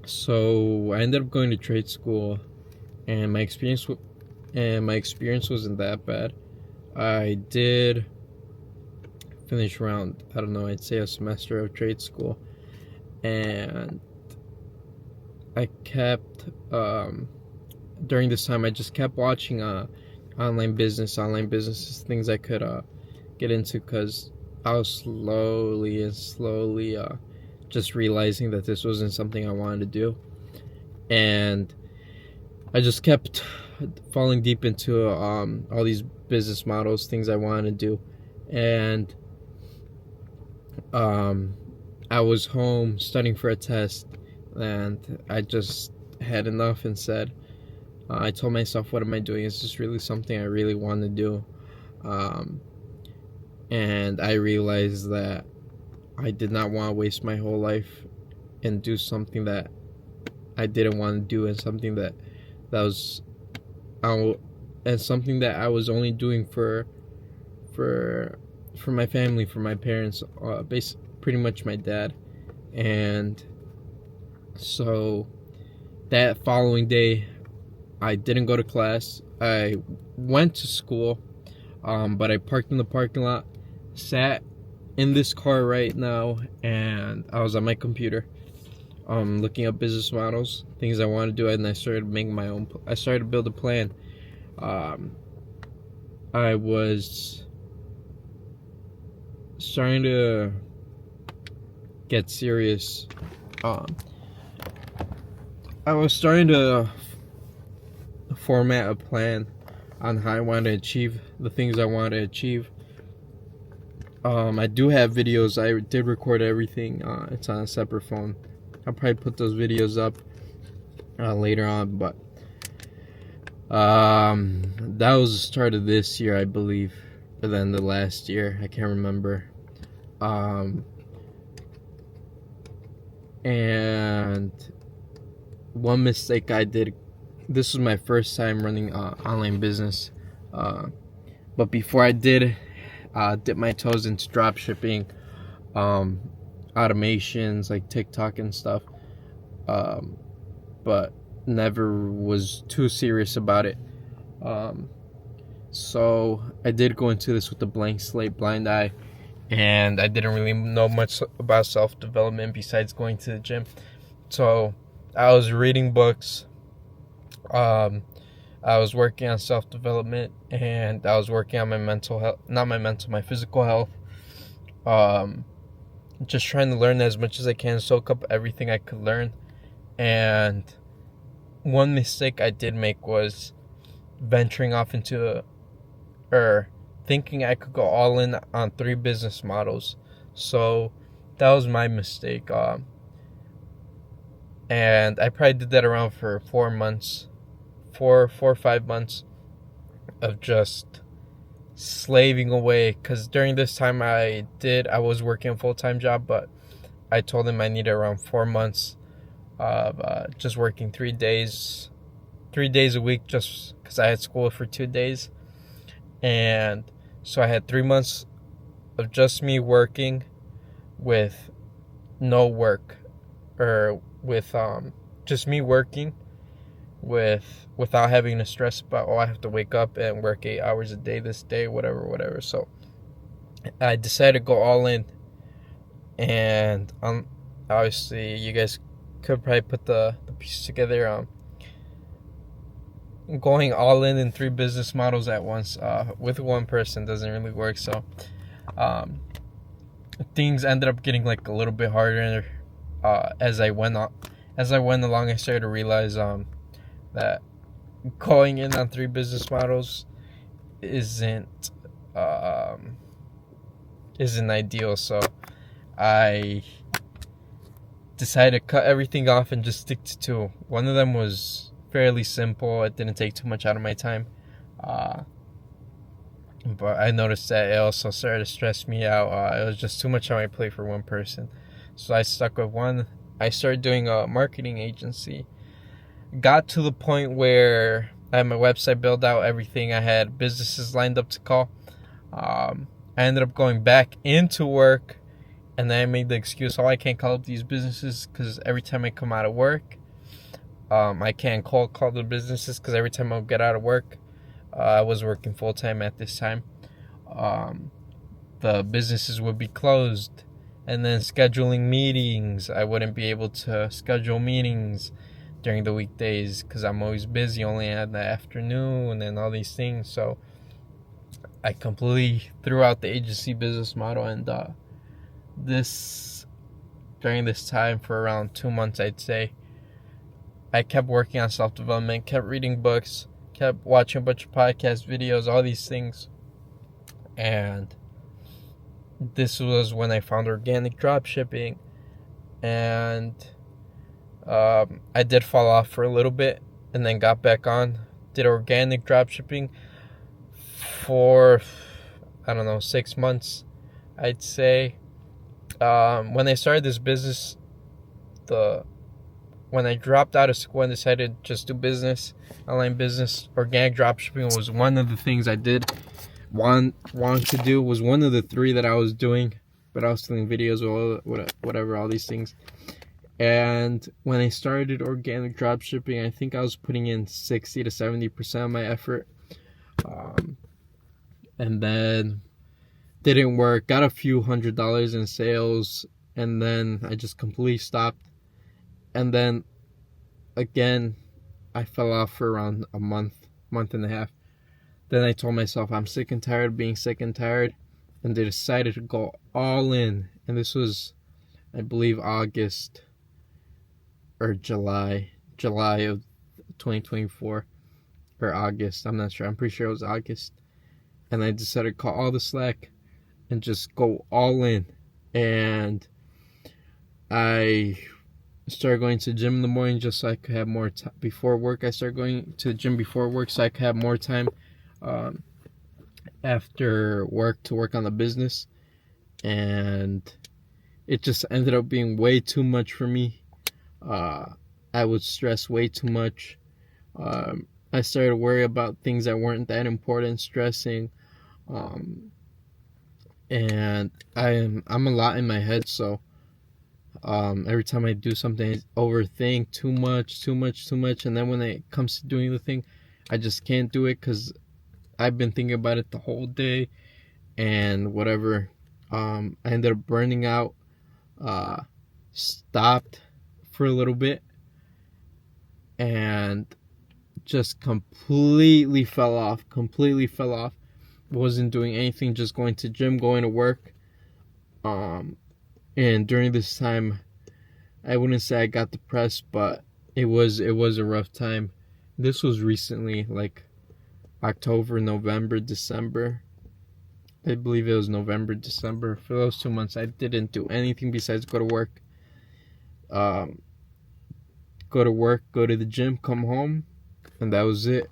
So I ended up going to trade school, and my experience wasn't that bad. I did finish around, I don't know, I'd say a semester of trade school, and I kept during this time I just kept watching online businesses, things I could get into, because I was slowly just realizing that this wasn't something I wanted to do, and I just kept falling deep into all these business models, things I wanted to do, and um, I was home studying for a test, and I just had enough and said, I told myself, what am I doing? Is this really something I really want to do? Um, and I realized that I did not want to waste my whole life and do something that I didn't want to do, and something that was and something that I was only doing for my family, for my parents, pretty much my dad. And so that following day, I didn't go to class. I went to school, but I parked in the parking lot, sat in this car right now, and I was on my computer, looking up business models, things I want to do, and I started making my own. I started to build a plan. I was starting to get serious. I was starting to format a plan on how I want to achieve the things I want to achieve. I do have videos. I did record everything. It's on a separate phone. I'll probably put those videos up later on, but that was the start of this year, I believe, or then the last year. I can't remember. And one mistake I did. This was my first time running online business, but before I did dip my toes into drop shipping, automations like TikTok and stuff, but never was too serious about it. So I did go into this with a blank slate, blind eye, and I didn't really know much about self-development besides going to the gym. So I was reading books, I was working on self-development, and I was working on my mental health, my physical health. Just trying to learn as much as I can, soak up everything I could learn. And one mistake I did make was venturing off into thinking I could go all in on 3 business models. So that was my mistake. And I probably did that around for 4 or 5 months of just slaving away. Because during this time I was working a full-time job, but I told him I needed around 4 months of just working 3 days a week, just because I had school for 2 days. And so I had 3 months of just me working with no work, or with just me working without having to stress about, I have to wake up and work 8 hours a day this day, whatever. So I decided to go all in, and obviously you guys could probably put the pieces together. Going all in 3 business models at once with one person doesn't really work. So things ended up getting like a little bit harder as I went along. I started to realize that going in on 3 business models isn't ideal. So I decided to cut everything off and just stick to 2. One of them was fairly simple. It didn't take too much out of my time, but I noticed that it also started to stress me out. It was just too much on my plate for one person, so I stuck with one. I started doing a marketing agency. Got to the point where I had my website built out, everything. I had businesses lined up to call. I ended up going back into work, and then I made the excuse, I can't call up these businesses because every time I come out of work, I can't call the businesses because every time I would get out of work, I was working full time at this time. Um, the businesses would be closed, and then scheduling meetings, I wouldn't be able to schedule meetings during the weekdays because I'm always busy only in the afternoon and all these things. So I completely threw out the agency business model, and this during this time for around 2 months, I'd say, I kept working on self-development, kept reading books, kept watching a bunch of podcast videos, all these things. And this was when I found organic drop shipping. And I did fall off for a little bit and then got back on. Did organic drop shipping for, I don't know, 6 months, I'd say. When I started this business, when I dropped out of school and decided to just do business, online business, organic dropshipping was one of the things I did want to do. Was one of the three that I was doing, but I was doing videos or whatever, all these things. And when I started organic dropshipping, I think I was putting in 60 to 70% of my effort, and then didn't work. Got a few $100s in sales, and then I just completely stopped. And then again, I fell off for around a month and a half. Then I told myself I'm sick and tired of being sick and tired, and I decided to go all in. And this was, I believe, August or July of 2024, or August. I'm not sure. I'm pretty sure it was August. And I decided to cut all the slack and just go all in. And I started going to the gym in the morning just so I could have more time before work. I started going to the gym before work so I could have more time after work to work on the business. And it just ended up being way too much for me. I would stress way too much. I started to worry about things that weren't that important, stressing. And I'm a lot in my head, so every time I do something, I overthink too much, and then when it comes to doing the thing, I just can't do it because I've been thinking about it the whole day and whatever. I ended up burning out, stopped for a little bit, and just completely fell off. Wasn't doing anything, just going to gym, going to work. And during this time, I wouldn't say I got depressed, but it was a rough time. This was recently, like October, November, December. I believe it was November, December. For those 2 months, I didn't do anything besides go to work. Go to the gym, come home, and that was it.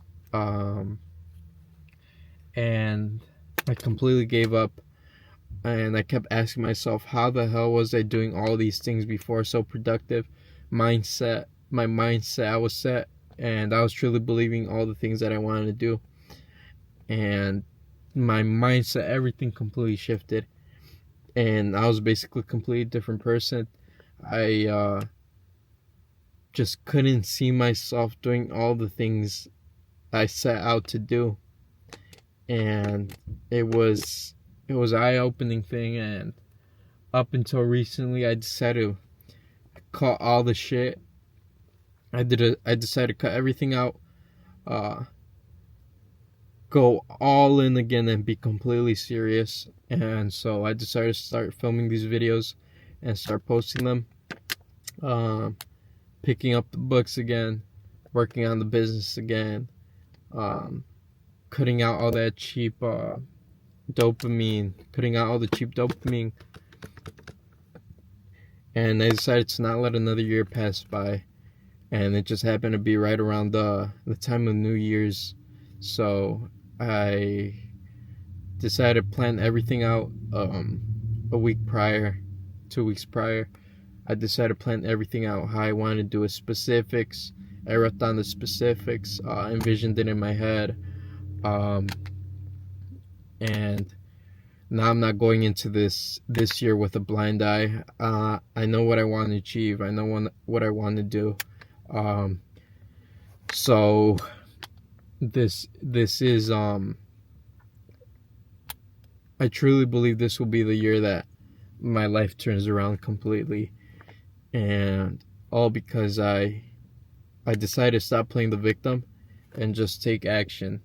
And I completely gave up. And I kept asking myself, how the hell was I doing all these things before? So productive. My mindset, I was set, and I was truly believing all the things that I wanted to do. And my mindset, everything completely shifted. And I was basically a completely different person. I just couldn't see myself doing all the things I set out to do. And it was an eye-opening thing, and up until recently I decided to cut all the shit. I decided to cut everything out, go all in again and be completely serious. And so I decided to start filming these videos and start posting them, picking up the books again, working on the business again, cutting out all that cheap dopamine, and I decided to not let another year pass by, and it just happened to be right around the time of New Year's, so I decided to plan everything out a week prior, 2 weeks prior. I decided to plan everything out, how I wanted to do it, specifics. I wrote down the specifics, envisioned it in my head, and now I'm not going into this year with a blind eye. I know what I want to achieve. I know what I want to do. Um, so this is I truly believe this will be the year that my life turns around completely, and all because I decided to stop playing the victim and just take action.